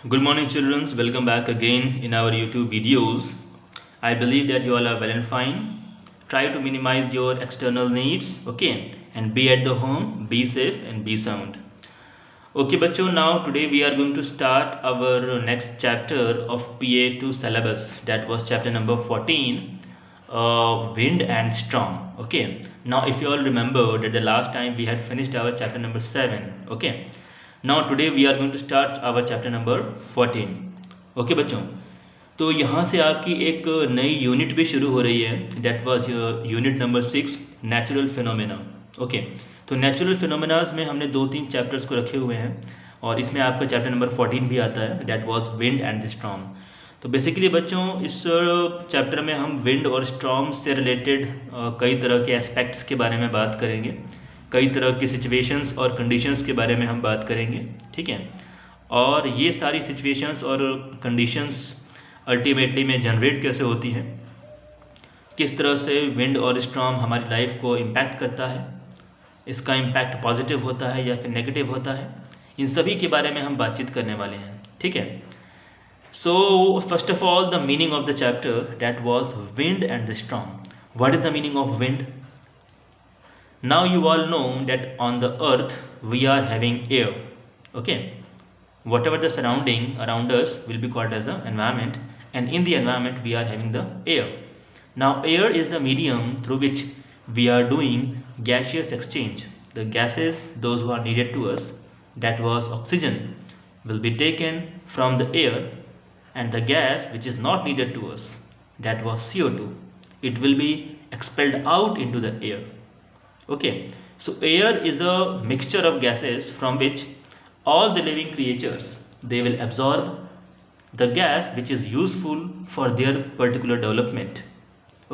Good morning, children. Welcome back again in our YouTube videos. I believe that you all are well and fine. Try to minimize your external needs, okay, and be at the home, be safe, and be sound. Okay, बच्चों. Now today we are going to start our next chapter of PA2 syllabus. That was chapter number 14, wind and storm. Okay. Now, if you all remember that the last time we had finished our chapter number 7. Okay. Now today we are going to start our chapter number 14. Okay बच्चों, तो यहाँ से आपकी एक नई unit भी शुरू हो रही है. That was unit number 6, natural phenomena. Okay, तो नेचुरल फिनोमेनाज में हमने 2-3 चैप्टर्स को रखे हुए हैं और इसमें आपका चैप्टर नंबर 14 भी आता है. That was wind and the storm. तो बेसिकली बच्चों, इस चैप्टर में हम विंड और स्टॉर्म से रिलेटेड कई तरह के एस्पेक्ट्स के बारे में बात करेंगे. कई तरह की सिचुएशंस और कंडीशंस के बारे में हम बात करेंगे. ठीक है, और ये सारी सिचुएशंस और कंडीशंस अल्टीमेटली में जनरेट कैसे होती हैं, किस तरह से विंड और स्टॉर्म हमारी लाइफ को इम्पैक्ट करता है, इसका इम्पैक्ट पॉजिटिव होता है या फिर नेगेटिव होता है, इन सभी के बारे में हम बातचीत करने वाले हैं. ठीक है. So first of all the meaning of the chapter that was wind and the storm. What is the meaning of wind? Now you all know that on the earth we are having air. Okay, whatever the surrounding around us will be called as the environment, and in the environment we are having the air. Now air is the medium through which we are doing gaseous exchange. The gases, those who are needed to us, that was oxygen, will be taken from the air, and the gas which is not needed to us, that was CO2, it will be expelled out into the air. Okay, so air is a mixture of gases from which all the living creatures, they will absorb the gas which is useful for their particular development.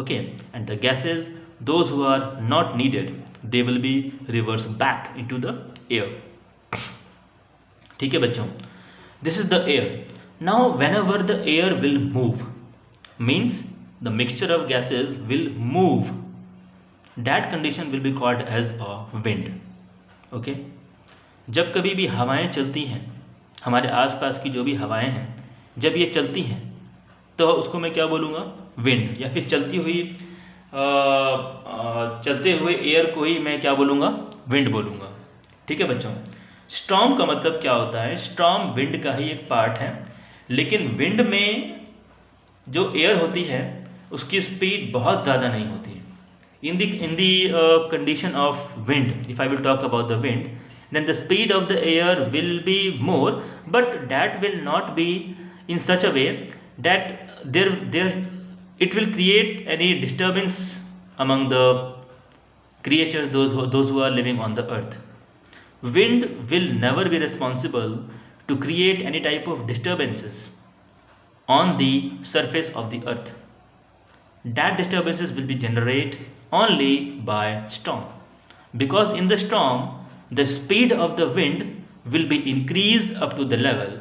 Okay, and the gases, those who are not needed, they will be reversed back into the air. ठीक है बच्चों, this is the air. Now whenever the air will move, means the mixture of gases will move, that condition will be called as a wind. Okay, जब कभी भी हवाएं चलती हैं, हमारे आसपास की जो भी हवाएं हैं, जब ये चलती हैं तो उसको मैं क्या बोलूँगा? विंड. या फिर चलते हुए एयर को ही मैं क्या बोलूँगा? विंड बोलूँगा. ठीक है बच्चों. स्टॉर्म का मतलब क्या होता है? स्टॉर्म विंड का ही एक पार्ट है, लेकिन विंड में जो एयर होती है उसकी स्पीड बहुत ज़्यादा नहीं होती है. In the condition of wind, if I will talk about the wind, then the speed of the air will be more, but that will not be in such a way that it will create any disturbance among the creatures, those who are living on the earth. Wind will never be responsible to create any type of disturbances on the surface of the earth. That disturbances will be generated only by storm, because in the storm the speed of the wind will be increased up to the level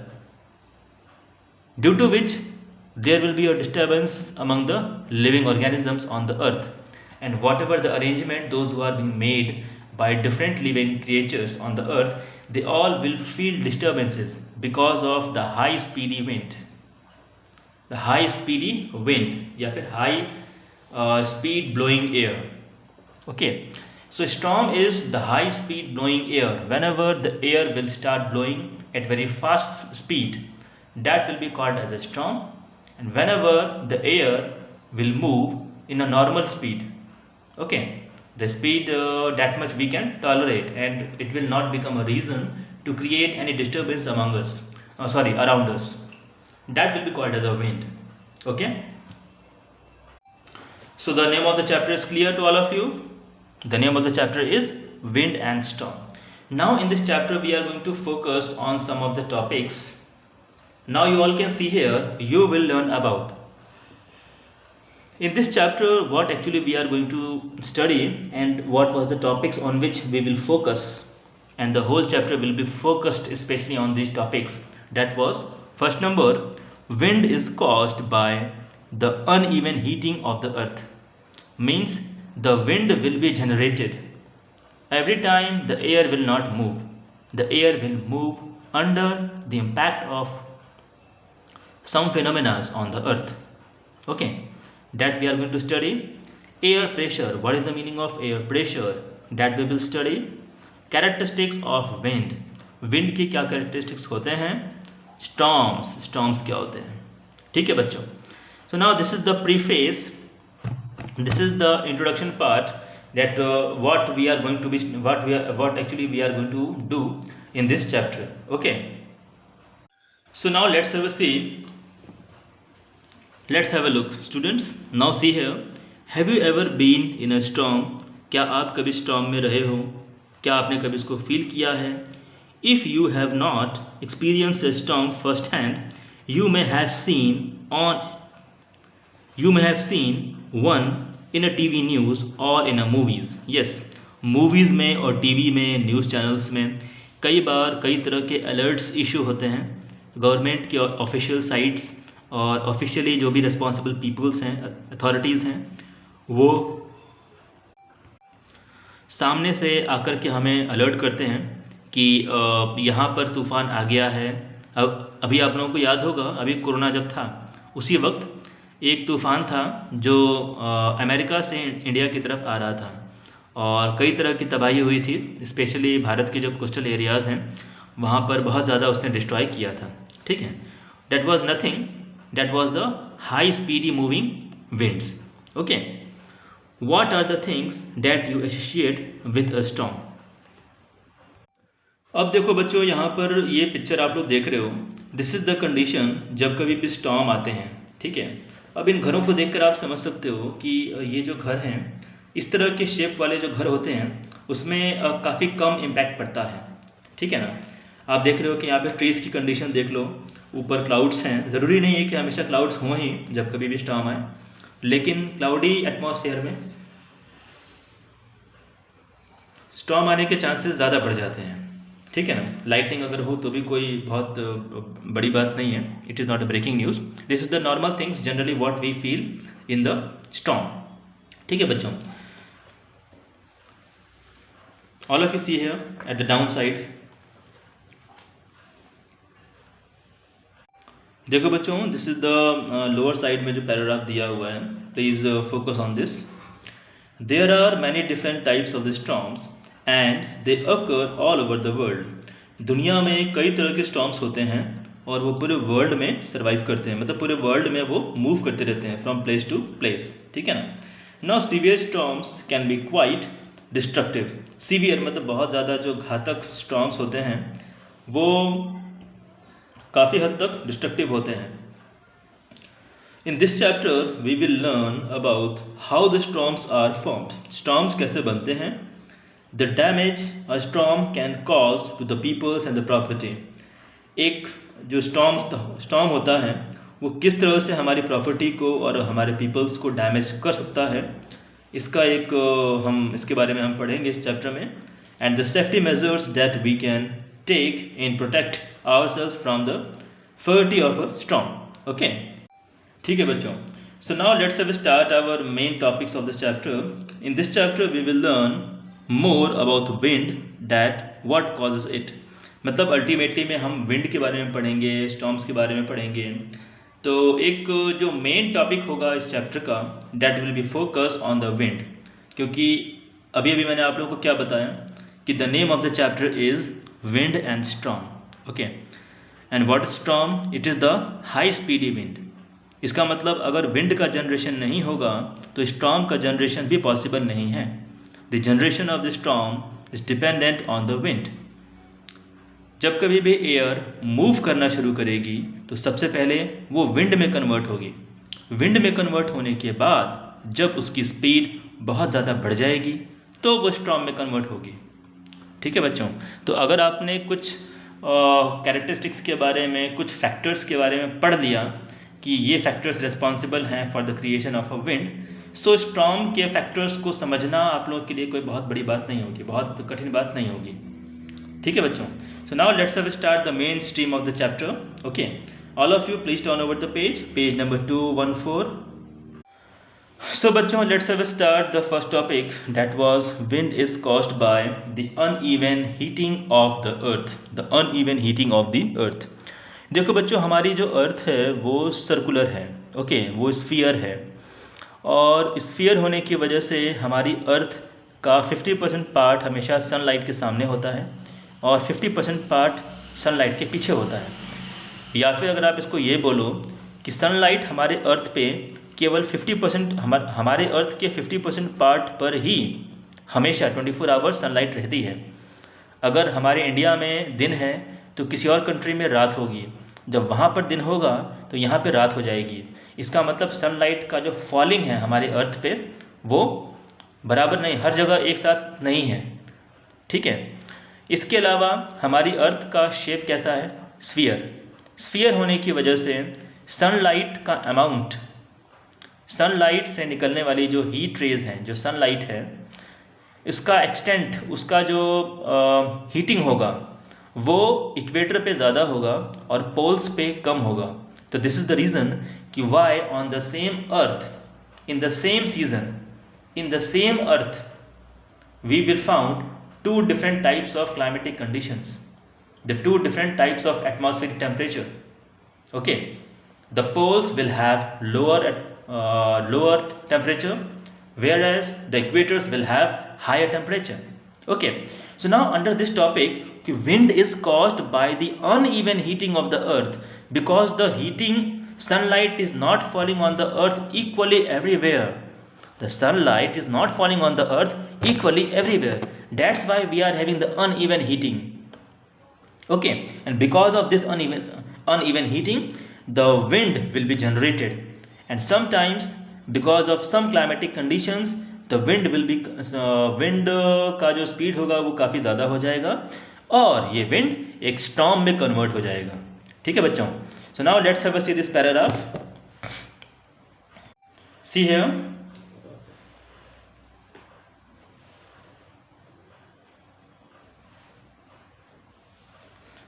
due to which there will be a disturbance among the living organisms on the earth, and whatever the arrangement those who are being made by different living creatures on the earth, they all will feel disturbances because of the high speedy wind. The high speedy wind या फिर high speed blowing air. Okay, so storm is the high speed blowing air. Whenever the air will start blowing at very fast speed, that will be called as a storm. And whenever the air will move in a normal speed, okay, the speed that much we can tolerate, and it will not become a reason to create any disturbance among us, around us, that will be called as a wind. Okay, so the name of the chapter is clear to all of you. The name of the chapter is wind and storm. Now in this chapter we are going to focus on some of the topics. Now you all can see here, you will learn about in this chapter what actually we are going to study and what was the topics on which we will focus, and the whole chapter will be focused especially on these topics. That was, first number, wind is caused by the uneven heating of the earth. Means the wind will be generated every time the air will not move. The air will move under the impact of some phenomena on the earth, okay, that we are going to study. Air pressure, what is the meaning of air pressure, that we will study. Characteristics of wind, wind की क्या characteristics होते हैं. Storms, storms क्या होते हैं. ठीक है बच्चों. So now this is the preface, this is the introduction part, that what we are going to be, what actually we are going to do in this chapter, okay. So now let's have a see, let's have a look students. Now see here, have you ever been in a storm, क्या आप कभी storm में रहे हो, क्या आपने कभी इसको feel किया है. If you have not experienced a storm first hand, you may have seen one in a TV news or in a movies. Yes, movies में और TV में, न्यूज़ चैनल्स में कई बार कई तरह के अलर्ट्स इशू होते हैं. गवर्नमेंट के ऑफिशियल साइट्स और ऑफिशियली जो भी रिस्पॉन्सिबल पीपल्स हैं, अथॉरिटीज़ हैं, वो सामने से आकर के हमें अलर्ट करते हैं कि यहाँ पर तूफ़ान आ गया है. अब अभी आप लोगों को याद होगा, अभी कोरोना जब था उसी वक्त एक तूफ़ान था जो अमेरिका से इंडिया की तरफ आ रहा था और कई तरह की तबाही हुई थी. स्पेशली भारत के जो कोस्टल एरियाज़ हैं वहाँ पर बहुत ज़्यादा उसने डिस्ट्रॉय किया था. ठीक है, that was nothing, that was the high speedy moving winds. Okay, what are the things that you associate with a storm. अब देखो बच्चों, यहाँ पर ये पिक्चर आप लोग देख रहे हो, दिस इज़ द कंडीशन जब कभी भी स्टॉर्म आते हैं. ठीक है, अब इन घरों को देखकर आप समझ सकते हो कि ये जो घर हैं, इस तरह के शेप वाले जो घर होते हैं उसमें काफ़ी कम इम्पैक्ट पड़ता है. ठीक है ना. आप देख रहे हो कि यहाँ पे ट्रीज़ की कंडीशन देख लो, ऊपर क्लाउड्स हैं. ज़रूरी नहीं है कि हमेशा क्लाउड्स हों ही जब कभी भी स्टॉर्म आए, लेकिन क्लाउडी एटमॉस्फेयर में स्टॉर्म आने के चांसेस ज़्यादा बढ़ जाते हैं. ठीक है ना. लाइटनिंग अगर हो तो भी कोई बहुत बड़ी बात नहीं है. It is not a breaking news. This is the normal things generally what we feel in the storm. ठीक है बच्चों. All of you see here at the down side. देखो बच्चों, this is the lower side में जो paragraph दिया हुआ है, please focus on this. There are many different types of the storms and they occur all over the world. दुनिया में कई तरह के स्टॉर्म्स होते हैं और वो पूरे वर्ल्ड में सर्वाइव करते हैं, मतलब पूरे वर्ल्ड में वो मूव करते रहते हैं फ्रॉम प्लेस टू प्लेस. ठीक है ना. Now severe storms can be quite destructive. Severe मतलब बहुत ज़्यादा जो घातक स्टॉर्म्स होते हैं वो काफ़ी हद तक डिस्ट्रक्टिव होते हैं. In this chapter we will learn about how the storms are formed. Storms कैसे बनते हैं. The damage a storm can cause to the peoples and the property. एक जो स्टॉर्म होता है वो किस तरह से हमारी प्रॉपर्टी को और हमारे पीपल्स को डैमेज कर सकता है, इसका एक हम इसके बारे में हम पढ़ेंगे इस चैप्टर में. And the safety measures that we can take in protect ourselves from the fury of a storm. Okay, ठीक है बच्चों. So now let's have start our main topics of this chapter. In this chapter we will learn more about wind, that what causes it. मतलब ultimately में हम wind के बारे में पढ़ेंगे, स्टॉर्म्स के बारे में पढ़ेंगे. तो एक जो मेन टॉपिक होगा इस चैप्टर का, that will be focus on the wind. क्योंकि अभी मैंने आप लोगों को क्या बताया कि the name of the chapter is wind and storm. Okay, and what storm. It is the high speedy wind. इसका मतलब अगर विंड का जनरेशन नहीं होगा तो स्टॉर्म का जनरेशन भी पॉसिबल नहीं है. The generation of the storm is dependent on the wind. जब कभी भी एयर मूव करना शुरू करेगी तो सबसे पहले वो विंड में कन्वर्ट होगी. विंड में कन्वर्ट होने के बाद जब उसकी स्पीड बहुत ज़्यादा बढ़ जाएगी तो वो स्टॉर्म में कन्वर्ट होगी. ठीक है बच्चों. तो अगर आपने कुछ कैरेक्टरिस्टिक्स के बारे में, कुछ फैक्टर्स के बारे में पढ़ लिया कि ये फैक्टर्स रिस्पॉन्सिबल हैं for the creation of a wind, so storm के फैक्टर्स को समझना आप लोगों के लिए कोई बहुत बड़ी बात नहीं होगी, बहुत कठिन बात नहीं होगी. ठीक है बच्चों. So now let's have start the main stream of the chapter. Okay, all of you please turn over the page number 214. So बच्चों, let's have start the first topic, that was wind is caused by the uneven heating of the earth. The uneven heating of the earth. देखो बच्चों, हमारी जो अर्थ है वो circular है, okay, वो sphere है। और स्फीयर होने की वजह से हमारी अर्थ का 50% पार्ट हमेशा सनलाइट के सामने होता है और 50% पार्ट सनलाइट के पीछे होता है। या फिर अगर आप इसको ये बोलो कि सनलाइट हमारे अर्थ पे केवल 50% हमारे अर्थ के 50% पार्ट पर ही हमेशा 24 आवर सनलाइट रहती है। अगर हमारे इंडिया में दिन है तो किसी और कंट्री में रात होगी, जब वहाँ पर दिन होगा तो यहाँ पे रात हो जाएगी। इसका मतलब सनलाइट का जो फॉलिंग है हमारे अर्थ पे वो बराबर नहीं, हर जगह एक साथ नहीं है, ठीक है। इसके अलावा हमारी अर्थ का शेप कैसा है? स्फीयर। स्फीयर होने की वजह से सनलाइट का अमाउंट, सनलाइट से निकलने वाली जो हीट रेज हैं, जो सनलाइट है, इसका एक्सटेंट, उसका जो हीटिंग होगा वो इक्वेटर पे ज़्यादा होगा और पोल्स पे कम होगा। तो दिस इज़ द रीज़न कि why on the same earth in the same season in the same earth we will found two different types of climatic conditions, the two different types of atmospheric temperature. Okay, the poles will have lower temperature, whereas the equators will have higher temperature. Okay, so now under this topic, wind is caused by the uneven heating of the earth, because the heating sunlight is not falling on the earth equally everywhere. The sunlight is not falling on the earth equally everywhere. That's why we are having the uneven heating. Okay, and because of this uneven heating, the wind will be generated, and sometimes because of some climatic conditions, the wind will be wind का जो speed होगा वो काफ़ी ज़्यादा हो जाएगा और ये विंड एक स्टॉर्म में कन्वर्ट हो जाएगा। ठीक है बच्चों, so now let's have a see this paragraph. See here,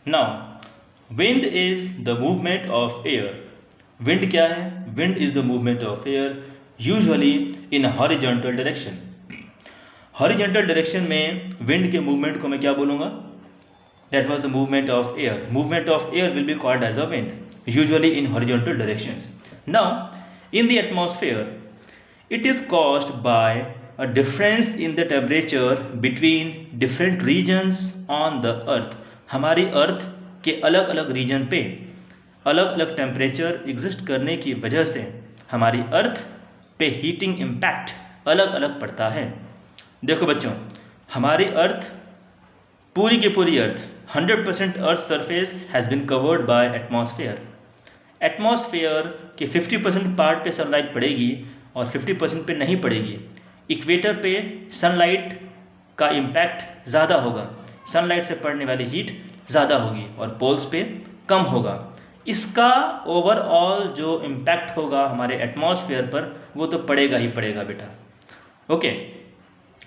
now wind is the movement of air. wind क्या है? wind is the movement of air usually in a horizontal direction. horizontal direction में wind के movement को मैं क्या बोलूँगा? that was the movement of air. movement of air will be called as a wind, usually in horizontal directions. Now in the atmosphere, it is caused by a difference in the temperature between different regions on the earth. हमारी अर्थ के अलग अलग reason पे अलग अलग temperature exist करने की वजह से हमारी अर्थ पे हीटिंग इम्पैक्ट अलग अलग पड़ता है। देखो बच्चों, हमारी अर्थ, पूरी की पूरी अर्थ, 100% earth surface has been covered by atmosphere. Atmosphere के 50% पार्ट पे सनलाइट पड़ेगी और 50% पे नहीं पड़ेगी। इक्वेटर पे सनलाइट का इम्पैक्ट ज़्यादा होगा, सनलाइट से पड़ने वाली हीट ज़्यादा होगी और पोल्स पे कम होगा। इसका ओवरऑल जो इम्पैक्ट होगा हमारे एटमॉस्फेयर पर वो तो पड़ेगा ही पड़ेगा बेटा। ओके,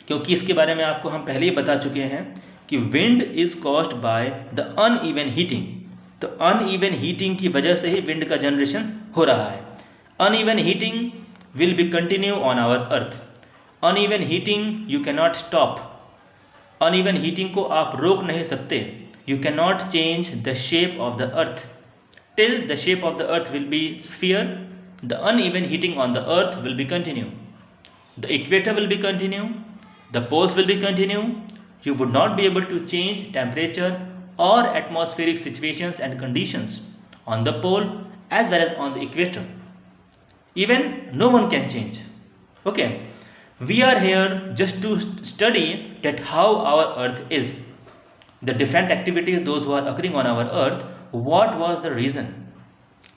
क्योंकि इसके बारे में आपको हम पहले ही बता चुके हैं कि wind is caused by the uneven heating. तो अनइवन हीटिंग की वजह से ही विंड का जनरेशन हो रहा है। Uneven heating will be continue on our earth. Uneven heating you can not stop. Uneven heating को आप रोक नहीं सकते। You can not change the shape of the earth till the shape of the earth will be sphere. The uneven heating on the earth will be continue. The equator will be continue, the poles will be continue. You would not be able to change temperature or atmospheric situations and conditions on the pole as well as on the equator. Even no one can change. Okay, we are here just to study that how our earth is, the different activities those who are occurring on our earth. What was the reason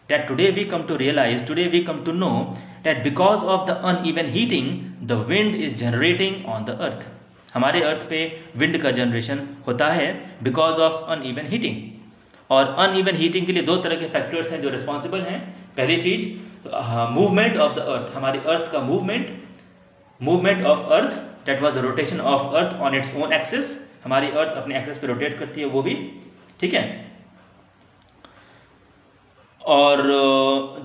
that today we come to realize, today we come to know that because of the uneven heating, the wind is generating on the earth. हमारे अर्थ पे wind का generation होता है because of uneven heating. और uneven heating के लिए दो तरह के फैक्टर्स हैं जो रिस्पॉन्सिबल हैं। पहली चीज़, मूवमेंट ऑफ द अर्थ, हमारी अर्थ का movement of earth, that was the rotation of earth on its own axis. हमारी अर्थ अपने एक्सिस पे रोटेट करती है, वो भी ठीक है। और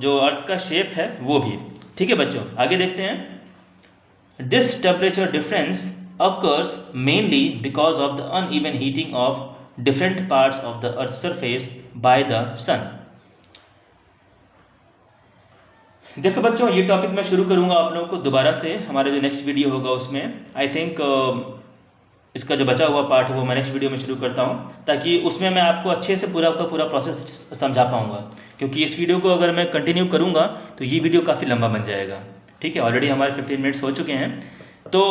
जो अर्थ का शेप है वो भी ठीक है। बच्चों आगे देखते हैं। This temperature difference occurs mainly because of the uneven heating of different parts of the earth's surface by the sun. देखो बच्चों, ये टॉपिक मैं शुरू करूँगा आप लोगों को दोबारा से, हमारा जो नेक्स्ट वीडियो होगा उसमें। आई थिंक इसका जो बचा हुआ पार्ट है वो मैं नेक्स्ट वीडियो में शुरू करता हूँ, ताकि उसमें मैं आपको अच्छे से पूरा का पूरा प्रोसेस समझा पाऊँगा। क्योंकि इस वीडियो को अगर मैं कंटिन्यू करूँगा तो ये वीडियो काफ़ी लंबा बन जाएगा। ठीक है, ऑलरेडी हमारे 15 मिनट्स हो चुके हैं, तो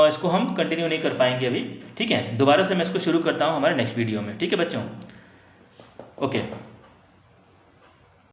इसको हम कंटिन्यू नहीं कर पाएंगे अभी। ठीक है, दोबारा से मैं इसको शुरू करता हूँ हमारे नेक्स्ट वीडियो में। ठीक है बच्चों, ओके।